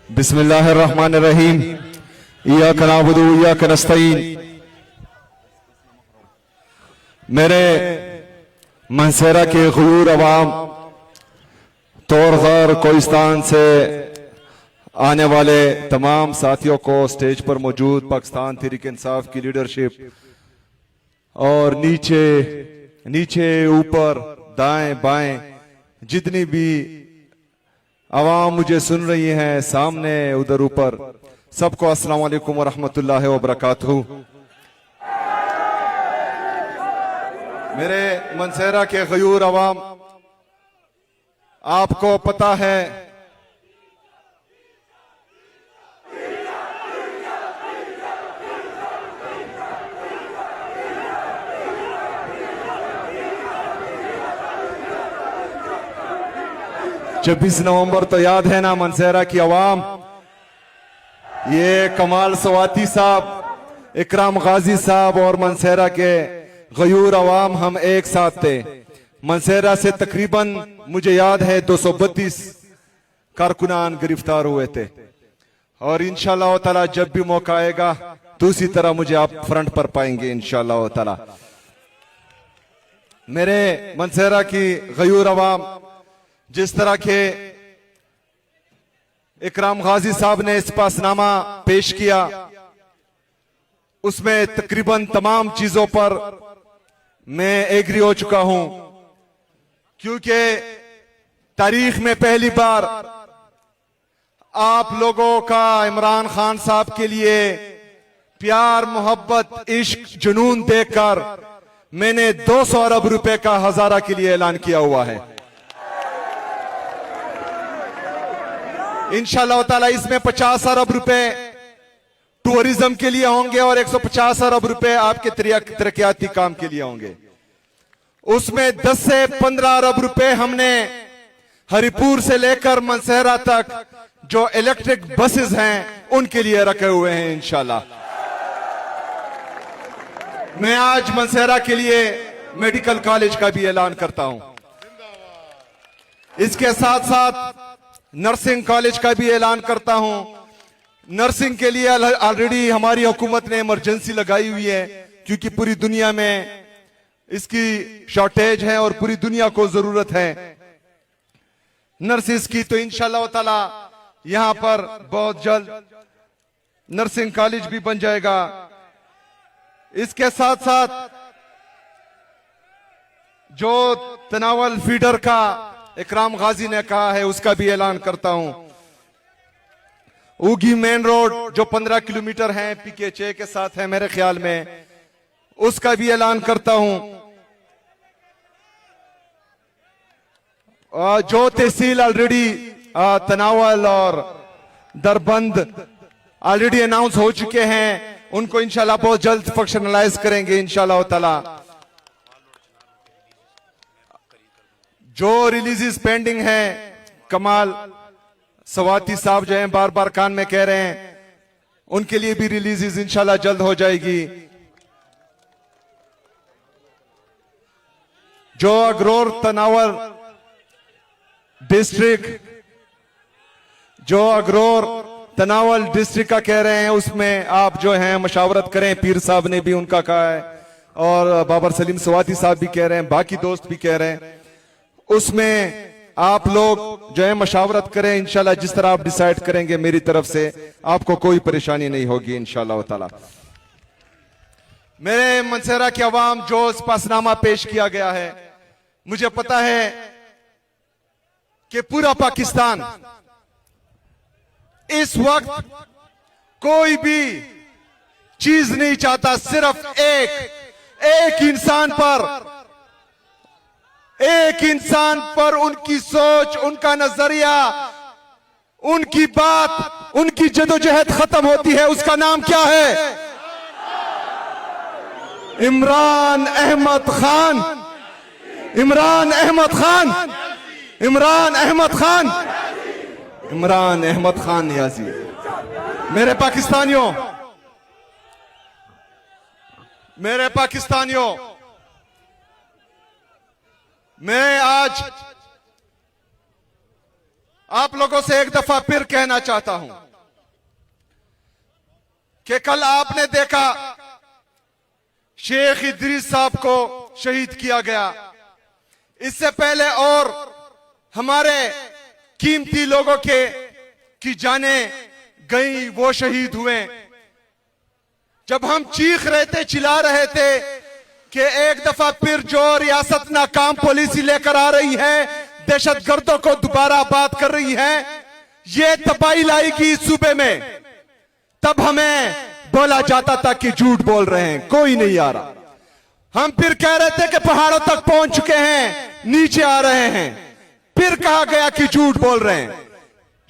बिस्मिल्लाहिर्रहमानिर्रहीम। इय्याका नअबुदु व इय्याका नस्तईन। मेरे मनसेरा के ग़यूर अवाम, तोरग़र कोहिस्तान से आने वाले तमाम साथियों को, स्टेज पर मौजूद पाकिस्तान तहरीक इंसाफ की लीडरशिप और नीचे ऊपर दाएं बाएं जितनी भी आवाम मुझे सुन रही हैं, सामने उधर ऊपर, सबको अस्सलाम वालेकुम व रहमतुल्लाहि व बरकातहू। मेरे मनसेरा के ग़यूर अवाम, आपको पता है छब्बीस नवंबर तो याद है ना मनसेरा की अवाम। ये कमाल सवाती साहब, इकराम गाजी साहब और मनसेरा के ग़यूर अवाम हम एक साथ थे। मनसेरा से तकरीबन मुझे याद है 232 कारकुनान गिरफ्तार हुए थे और इंशाअल्लाह ताला जब भी मौका आएगा तो उसी तरह मुझे आप फ्रंट पर पाएंगे इंशाअल्लाह ताला। मेरे मनसेरा की ग़यूर अवाम, जिस तरह के इकराम गाजी साहब ने इस्पासनामा पेश किया, उसमें तकरीबन तमाम चीजों पर मैं एग्री हो चुका हूं, क्योंकि तारीख में पहली बार आप लोगों का इमरान खान साहब के लिए प्यार, मोहब्बत, इश्क, जुनून देखकर मैंने 200 अरब रुपए का हजारा के लिए ऐलान किया हुआ है। इंशाअल्लाह ताला इसमें 50 अरब रुपए टूरिज्म के लिए होंगे और 150 अरब रुपए आपके तरक्याती काम के लिए होंगे। उसमें 10 से 15 अरब रुपए हमने हरिपुर से लेकर मनसेरा तक जो इलेक्ट्रिक बसेस हैं उनके लिए रखे हुए हैं इंशाअल्लाह। मैं आज मनसेरा के लिए मेडिकल कॉलेज का भी ऐलान करता हूं। इसके साथ साथ नर्सिंग कॉलेज का भी ऐलान करता हूं। नर्सिंग के लिए ऑलरेडी हमारी हुकूमत ने इमरजेंसी लगाई हुई है, क्योंकि पूरी दुनिया में इसकी शॉर्टेज है और पूरी दुनिया को जरूरत है नर्सिस की। तो इंशाअल्लाह ताला यहां पर बहुत जल्द नर्सिंग कॉलेज भी बन जाएगा। इसके साथ साथ जो तनावल फीडर का इकराम गाजी ने कहा है, उसका भी ऐलान करता हूं। उगी मेन रोड जो 15 किलोमीटर है, PK6 के साथ है मेरे ख्याल में, उसका भी ऐलान करता हूं। जो तहसील ऑलरेडी तनावल और दरबंद ऑलरेडी अनाउंस हो चुके हैं, उनको इंशाल्लाह बहुत जल्द फंक्शनलाइज करेंगे इंशाल्लाह ताला। जो रिलीजेस पेंडिंग है, कमाल सवाती साहब जो हैं बार बार कान में कह रहे हैं, उनके लिए भी रिलीजेस इंशाल्लाह जल्द हो जाएगी। जो अगरोर तनावर डिस्ट्रिक्ट, जो अगरोर तनावल डिस्ट्रिक्ट का कह रहे हैं, उसमें आप जो हैं मशावरत करें। पीर साहब ने भी उनका कहा है और बाबर सलीम सवाती साहब भी कह रहे हैं, बाकी दोस्त भी कह रहे हैं। उसमें आप लोग जो है मशावरत करें इंशाल्लाह। जिस तरह आप डिसाइड करेंगे मेरी तरफ से आपको कोई परेशानी नहीं होगी इंशाल्लाह ताला। मेरे मनसेरा की आवाम, जो इस्पासनामा पेश किया गया है, मुझे पता है कि पूरा पाकिस्तान इस वक्त कोई भी चीज नहीं चाहता, सिर्फ एक इंसान पर उनकी सोच, उनका नजरिया, उनकी बात, उनकी जदोजहद खत्म होती है। उसका नाम क्या है? इमरान अहमद खान। इमरान अहमद खान। इमरान अहमद खान। इमरान अहमद खान नियाजी। मेरे पाकिस्तानियों, मैं आज आप लोगों से एक दफा फिर कहना चाहता हूं कि कल आपने देखा शेख इदरीस साहब को शहीद किया गया। इससे पहले और हमारे कीमती लोगों की जानें गई, वो शहीद हुए। जब हम चीख रहे थे, चिल्ला रहे थे कि एक दफा फिर जो रियासत नाकाम पॉलिसी लेकर आ रही है, दहशतगर्दों को दोबारा बात कर रही है, ये तबाही लाएगी इस सूबे में, तब हमें बोला जाता था कि झूठ बोल रहे हैं, कोई नहीं आ रहा। हम फिर कह रहे थे कि पहाड़ों तक पहुंच चुके हैं, नीचे आ रहे हैं, फिर कहा गया कि झूठ बोल रहे हैं।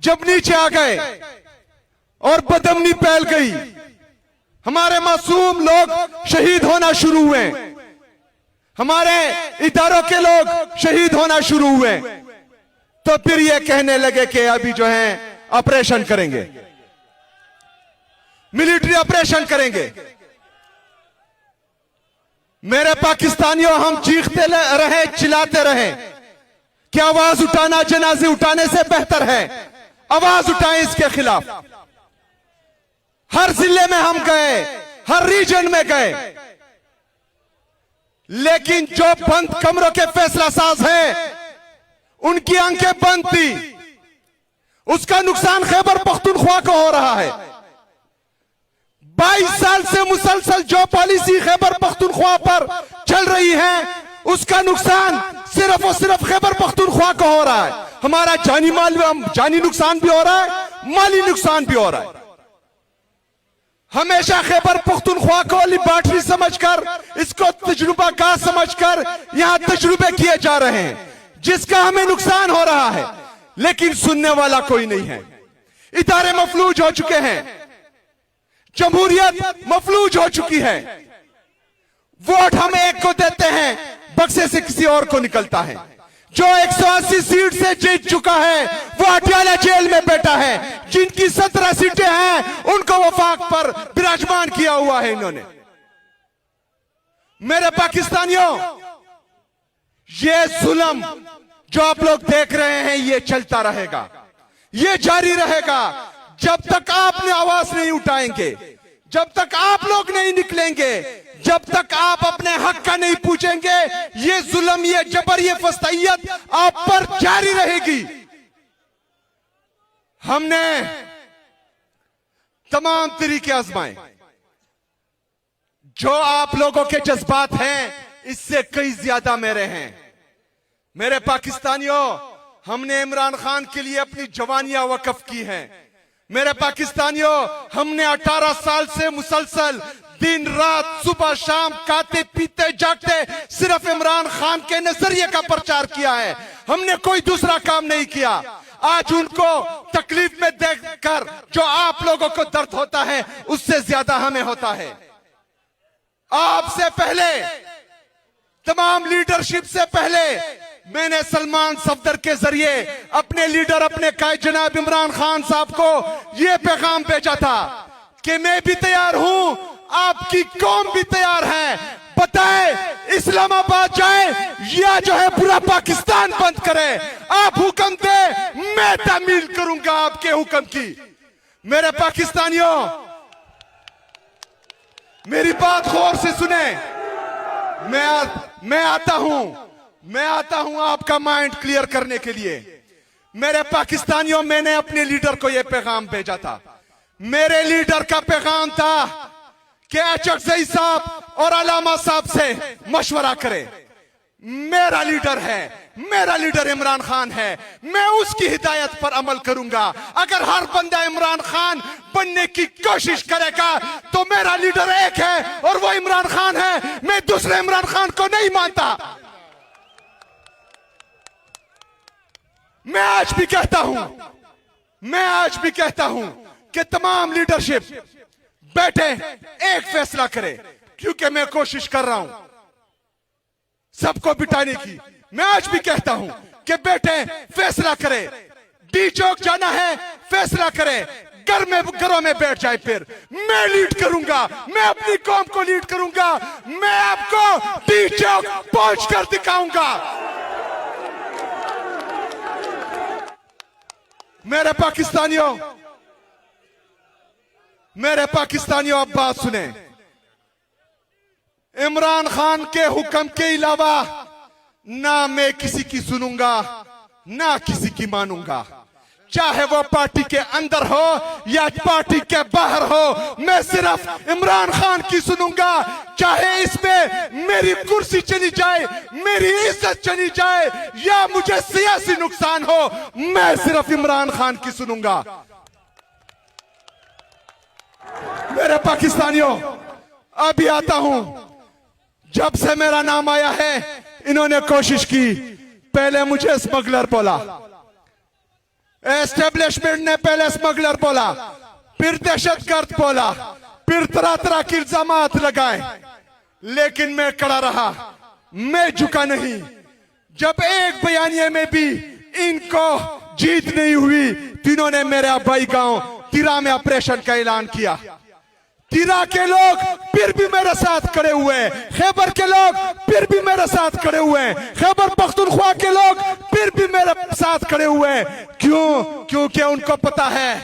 जब नीचे आ गए और बदअमनी फैल गई, हमारे मासूम लोग शहीद होना शुरू हुए, हमारे इदारों के लोग शहीद होना शुरू हुए, तो फिर ये कहने लगे कि अभी जो है ऑपरेशन करेंगे, मिलिट्री ऑपरेशन करेंगे। मेरे पाकिस्तानियों, हम चीखते रहे, चिल्लाते रहे कि आवाज उठाना जनाजे उठाने से बेहतर है, आवाज उठाएं इसके खिलाफ। हर जिले में हम गए, हर रीजन में गए, लेकिन जो बंद कमरों के फैसला साज हैं, उनकी आंखें बंद थी। उसका नुकसान खैबर पख्तूनख्वा को हो रहा है। 22 साल से मुसलसल जो पॉलिसी खैबर पख्तूनख्वा पर चल रही है, उसका नुकसान सिर्फ और सिर्फ खैबर पख्तूनख्वा को हो रहा है। हमारा जानी नुकसान भी हो रहा है, माली नुकसान भी हो रहा है। हमेशा खैबर पख्तूनख्वा को लिबर्टी समझकर, इसको तजुर्बा का समझकर यहां तजुर्बे किए जा रहे हैं, जिसका हमें नुकसान हो रहा है, लेकिन सुनने वाला कोई नहीं है। इदारे मफलूज हो चुके हैं, जमहूरियत मफलूज हो चुकी है। वोट हम एक को देते हैं, बक्से से किसी और को निकलता है। जो 180 सीट से जीत चुका है, वो अटियाला जेल में बैठा है। जिनकी 17 सीटें हैं, उनको वफाक पर विराजमान किया हुआ है इन्होंने। मेरे पाकिस्तानियों, ये जुल्म जो आप लोग देख रहे हैं, ये चलता रहेगा, ये जारी रहेगा जब तक आपने आवाज नहीं उठाएंगे, जब तक आप लोग नहीं निकलेंगे, जब तक आप अपने हक का नहीं पूछेंगे। ये जुल्म, ये जबर, ये फस्तैयत आप पर जारी रहेगी। हमने तमाम तरीके आजमाए, जो आप लोगों के जज्बात हैं, इससे कई ज्यादा मेरे हैं। मेरे पाकिस्तानियों, हमने इमरान खान के लिए अपनी जवानियां वक्फ की हैं। मेरे पाकिस्तानियों, हमने 18 साल से मुसलसल दिन रात सुबह शाम खाते पीते जागते सिर्फ इमरान खान के नजरिए का प्रचार किया है। हमने कोई दूसरा काम नहीं किया। आज उनको तकलीफ में देखकर जो आप लोगों को दर्द होता है, उससे ज्यादा हमें होता है। आपसे पहले, तमाम लीडरशिप से पहले, मैंने सलमान सफदर के जरिए अपने लीडर, अपने कायद जनाब इमरान खान साहब को यह पैगाम भेजा था कि मैं भी तैयार हूं, आपकी कौम भी तैयार है। बताए इस्लामाबाद जाए या जो है पूरा पाकिस्तान बंद करे, आप हुक्म दे, मैं तामील करूंगा आपके हुक्म की। मेरे पाकिस्तानियों, मेरी बात गौर से सुने। मैं आता हूं आपका माइंड क्लियर करने के लिए। मेरे पाकिस्तानियों, मैंने अपने लीडर को यह पैगाम भेजा था। मेरे लीडर का पैगाम था कि अचकजई साहब और अलामा साहब से मशवरा करें। मेरा लीडर है, मेरा लीडर इमरान खान है, मैं उसकी हिदायत पर अमल करूंगा। अगर हर बंदा इमरान खान बनने की कोशिश करेगा तो मेरा लीडर एक है और वो इमरान खान है। मैं दूसरे इमरान खान को नहीं मानता। मैं आज भी कहता हूं कि तमाम लीडरशिप बैठे, एक फैसला करे, क्योंकि मैं कोशिश कर रहा हूं सबको बिठाने की। मैं आज भी कहता हूं कि बैठे, फैसला करे। डी चौक जाना है, फैसला करे। घरों में बैठ जाए, फिर मैं लीड करूंगा, मैं अपनी कौम को लीड करूंगा। मैं आपको डी चौक पहुंच कर दिखाऊंगा। मेरे पाकिस्तानियों, अब बात सुने। इमरान खान के हुक्म के अलावा ना मैं किसी की सुनूंगा ना किसी की मानूंगा, चाहे वो पार्टी के अंदर हो या पार्टी के बाहर हो। मैं सिर्फ इमरान खान की सुनूंगा, चाहे इसमें मेरी कुर्सी चली जाए, मेरी इज्जत चली जाए या मुझे सियासी नुकसान हो, मैं सिर्फ इमरान खान की सुनूंगा। मेरे पाकिस्तानियों, अभी आता हूं। जब से मेरा नाम आया है, इन्होंने कोशिश की, पहले मुझे स्मगलर बोला, एस्टेब्लिशमेंट ने पहले स्मगलर बोला, फिर दहशतगर्द बोला, फिर तरह तरह की इल्जामात लगाए, लेकिन मैं खड़ा रहा, मैं झुका नहीं। जब एक बयानिए में भी इनको जीत नहीं हुई, तीनों ने मेरे आबाई गांव तिरा में ऑपरेशन का ऐलान किया। तिरा के लोग फिर भी मेरे साथ खड़े हुए, खैबर के लोग फिर भी मेरे साथ खड़े हुए, खैबर पख्तूनख्वा के लोग फिर भी मेरे साथ खड़े हुए। क्यों? क्योंकि उनको पता है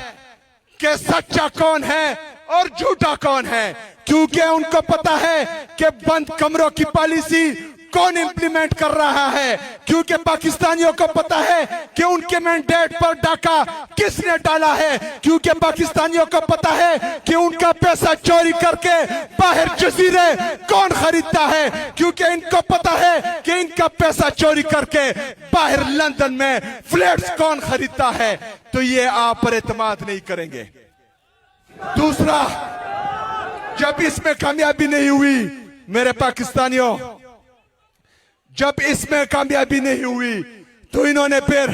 कि सच्चा कौन है और झूठा कौन है, क्योंकि उनको पता है कि बंद कमरों की पॉलिसी कौन इंप्लीमेंट कर रहा है, क्योंकि पाकिस्तानियों को पता है कि उनके मैंडेट पर डाका किसने डाला है, क्योंकि पाकिस्तानियों को पता है कि उनका पैसा चोरी करके बाहर जजीरे कौन खरीदता है, क्योंकि इनको पता है कि इनका पैसा चोरी करके बाहर लंदन में फ्लैट्स कौन खरीदता है। तो ये आप पर एतमाद नहीं करेंगे। दूसरा, जब इसमें कामयाबी नहीं हुई, मेरे पाकिस्तानियों, जब इसमें कामयाबी नहीं हुई, तो इन्होंने फिर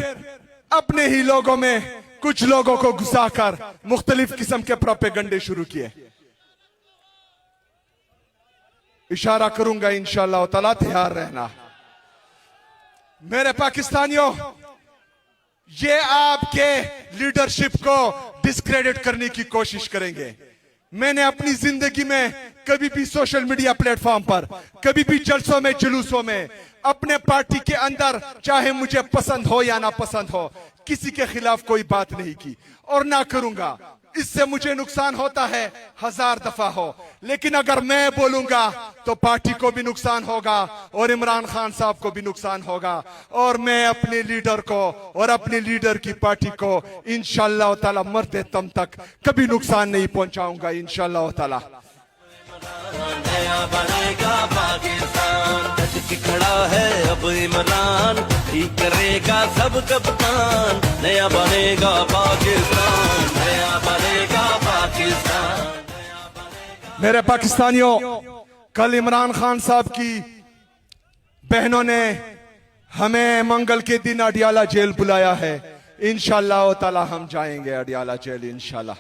अपने ही लोगों में कुछ लोगों को घुसाकर मुख्तलिफ किस्म के प्रोपेगंडे शुरू किए। इशारा करूंगा इंशाअल्लाह ताला, तैयार रहना। मेरे पाकिस्तानियों, ये आपके लीडरशिप को डिस्क्रेडिट करने की कोशिश करेंगे। मैंने अपनी जिंदगी में कभी भी सोशल मीडिया प्लेटफॉर्म पर, कभी भी जलसों में जुलूसों में, अपने पार्टी के अंदर, चाहे मुझे पसंद हो या ना पसंद हो, किसी के खिलाफ कोई बात नहीं की और ना करूंगा। इससे मुझे नुकसान होता है, 1000 दफा हो, लेकिन अगर मैं बोलूंगा तो पार्टी को भी नुकसान होगा और इमरान खान साहब को भी नुकसान होगा, और मैं अपने लीडर को और अपने लीडर की पार्टी को इंशाअल्लाह ताला मरते दम तक कभी नुकसान नहीं पहुंचाऊंगा इंशाअल्लाह ताला। नया बनेगा पाकिस्तान, डट के खड़ा है अब इमरान, ठीक करेगा सब कप्तान। नया बनेगा पाकिस्तान, नया बनेगा पाकिस्तान। मेरे पाकिस्तानियों, कल इमरान खान साहब की बहनों ने हमें मंगल के दिन अडियाला जेल बुलाया है। इंशाअल्लाह ताला हम जाएंगे अडियाला जेल इंशाअल्लाह।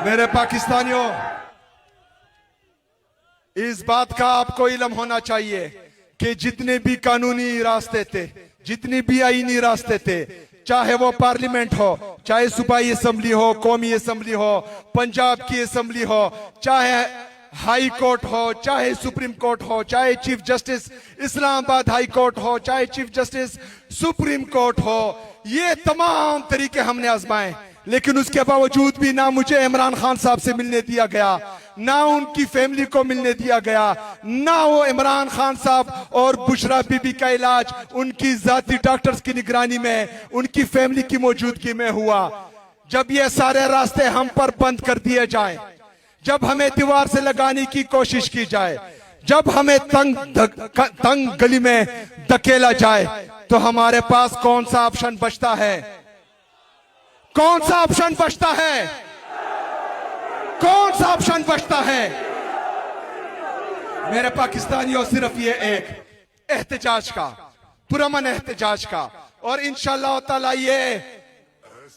मेरे पाकिस्तानियों, इस बात का आपको इल्म होना चाहिए कि जितने भी कानूनी रास्ते थे, जितनी भी आईनी रास्ते थे, चाहे वो पार्लियामेंट हो, चाहे सूबाई असेंबली हो, कौमी असेंबली हो, पंजाब की असेंबली हो, चाहे हाई कोर्ट हो, चाहे सुप्रीम कोर्ट हो, चाहे chief justice Islamabad high court हो, चाहे चीफ जस्टिस सुप्रीम कोर्ट हो, ये तमाम तरीके हमने आजमाए, लेकिन उसके बावजूद भी ना मुझे इमरान खान साहब से मिलने दिया गया, ना उनकी फैमिली को मिलने दिया गया, ना वो इमरान खान साहब और बुशरा बीबी का इलाज उनकी जाती डॉक्टर्स की निगरानी में, उनकी फैमिली की मौजूदगी में हुआ। जब ये सारे रास्ते हम पर बंद कर दिए जाए, जब हमें दीवार से लगाने की कोशिश की जाए, जब हमें तंग गली में धकेला जाए, तो हमारे पास कौन सा ऑप्शन बचता है? कौन सा ऑप्शन बचता है? कौन सा ऑप्शन बचता है? मेरे पाकिस्तानियों, सिर्फ ये एक एहतजाज का, पुरअमन एहतजाज का, और इंशाअल्लाह ताला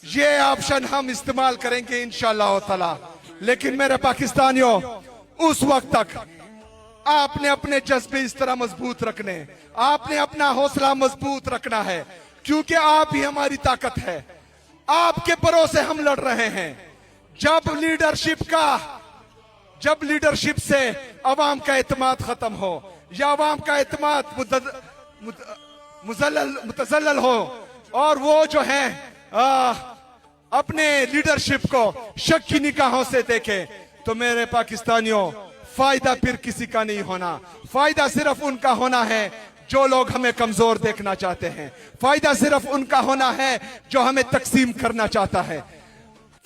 ये ऑप्शन हम इस्तेमाल करेंगे इंशाअल्लाह ताला। लेकिन मेरे पाकिस्तानियों, उस वक्त तक आपने अपने जज्बे इस तरह मजबूत रखने, आपने अपना हौसला मजबूत रखना है, क्योंकि आप ही हमारी ताकत है। आपके भरोसे हम लड़ रहे हैं। जब लीडरशिप से अवाम का एतमाद खत्म हो, या अवाम का एतमाद मुतजल्लल हो, और वो जो है अपने लीडरशिप को शक की निगाहों से देखे, तो मेरे पाकिस्तानियों फायदा फिर किसी का नहीं होना। फायदा सिर्फ उनका होना है जो लोग हमें कमजोर देखना चाहते हैं। फायदा सिर्फ उनका होना है जो हमें तकसीम करना चाहता है।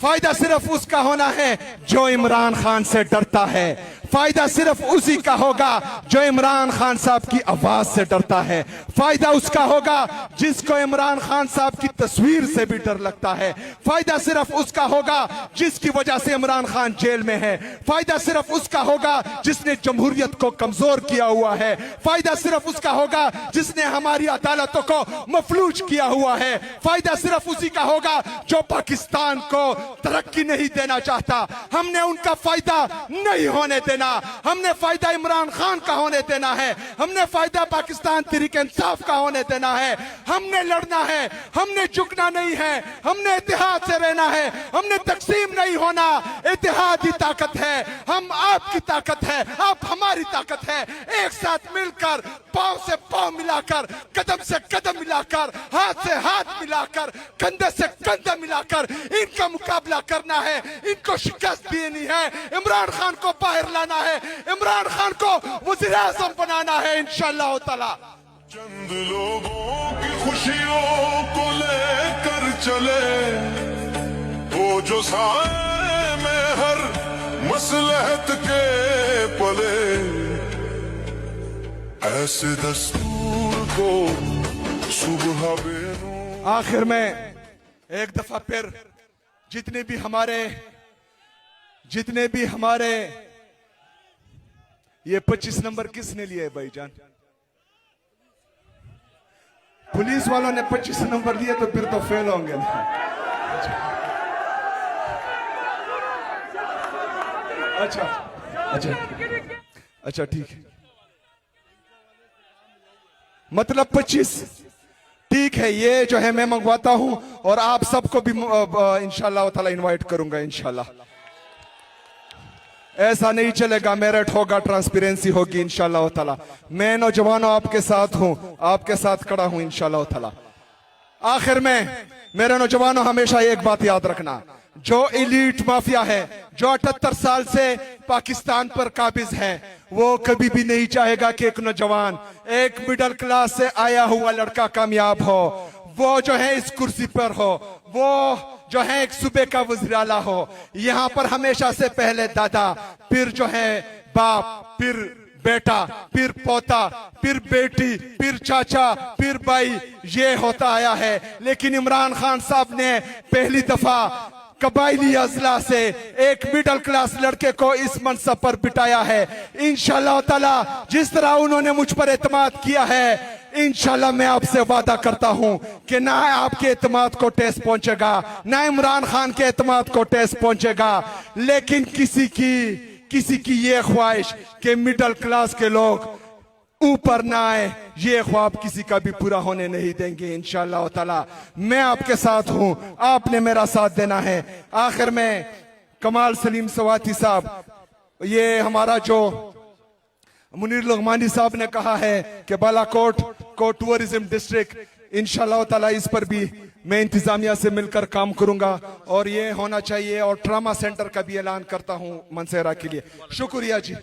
फायदा सिर्फ उसका होना है जो इमरान खान से डरता है। फायदा सिर्फ उसी का होगा जो इमरान खान साहब की आवाज से डरता है। फायदा उसका होगा जिसको इमरान खान साहब की तस्वीर से भी डर लगता है। फायदा सिर्फ उसका होगा जिसकी वजह से इमरान खान जेल में है। फायदा सिर्फ उसका होगा जिसने जमहूरियत को कमजोर किया हुआ है। फायदा सिर्फ उसका होगा जिसने हमारी अदालतों को मफलूज किया हुआ है। फायदा सिर्फ उसी का होगा जो पाकिस्तान को तरक्की नहीं देना चाहता। हमने उनका फायदा नहीं होने देना। हमने फायदा इमरान खान का होने देना है। हमने फायदा पाकिस्तान तहरीक इंसाफ का होने देना है। हमने लड़ना है, हमने झुकना नहीं है, हमने इत्तेहाद से रहना है, हमने तकसीम नहीं होना। इत्तेहाद ही ताकत है। हम आपकी ताकत है, आप हमारी ताकत है। एक साथ मिलकर, पांव से पांव मिलाकर, कदम से कदम मिलाकर, हाथ से हाथ मिलाकर, कंधे से कंधा मिलाकर इनका मुकाबला करना है। इनको शिकस्त देनी है। इमरान खान को बाहर लाना है। इमरान खान को वज़ीर आज़म बनाना है इंशाअल्लाह ताला। चंद लोगों की खुशियों को लेकर चले, वो जो साए में हर मसलहत के पले, ऐसे दस्तूर को सुबह बेनूर। आखिर में एक दफा फिर जितने भी हमारे ये 25 नंबर किसने लिया है भाईजान? पुलिस वालों ने 25 नंबर लिए तो फिर तो फेल होंगे ना। अच्छा ठीक है, मतलब 25 ठीक है। ये जो है मैं मंगवाता हूं और आप सबको भी इंशाअल्लाह ताला इनवाइट करूंगा इंशाअल्लाह। ऐसा नहीं चलेगा, मेरिट होगा, ट्रांसपेरेंसी होगी इंशाअल्लाह ताला। मैं नौजवानों आपके साथ हूं, आपके साथ खड़ा हूं इंशाअल्लाह ताला। आखिर में मेरे नौजवानों हमेशा एक बात याद रखना, जो एलीट माफिया है, जो 78 साल से पाकिस्तान पर काबिज है, वो कभी भी नहीं चाहेगा कि एक नौजवान, एक मिडिल क्लास से आया हुआ लड़का कामयाब हो, वो जो है इस कुर्सी पर हो, वो जो है एक सूबे का वज़ीर आला हो। यहाँ पर हमेशा से पहले दादा, फिर जो है बाप, फिर बेटा, फिर पोता, फिर बेटी, फिर चाचा, फिर भाई, ये होता आया है। लेकिन इमरान खान साहब ने पहली दफा कबायली अजला से एक मिडिल क्लास लड़के को इस मनसब पर बिठाया है। इंशाअल्लाह ताला जिस तरह उन्होंने मुझ पर एतमाद किया है, इंशाअल्लाह मैं आपसे वादा करता हूं कि ना आपके एतमाद को ठेस पहुंचेगा, ना इमरान खान के एतमाद को ठेस पहुंचेगा। लेकिन किसी की ये ख्वाहिश कि मिडिल क्लास के लोग ऊपर ना आए, ये ख्वाब किसी का भी पूरा होने नहीं देंगे इंशाअल्लाह ताला। मैं आपके साथ हूं, आपने मेरा साथ देना है। आखिर में कमाल सलीम सवाती साहब, ये हमारा जो मुनीर लुघमानी साहब ने कहा है कि बालाकोट को टूरिज्म डिस्ट्रिक्ट, इंशाअल्लाह ताला इस पर भी मैं इंतजामिया से मिलकर काम करूंगा और ये होना चाहिए। और ट्रामा सेंटर का भी ऐलान करता हूं मनसेरा के लिए। शुक्रिया जी।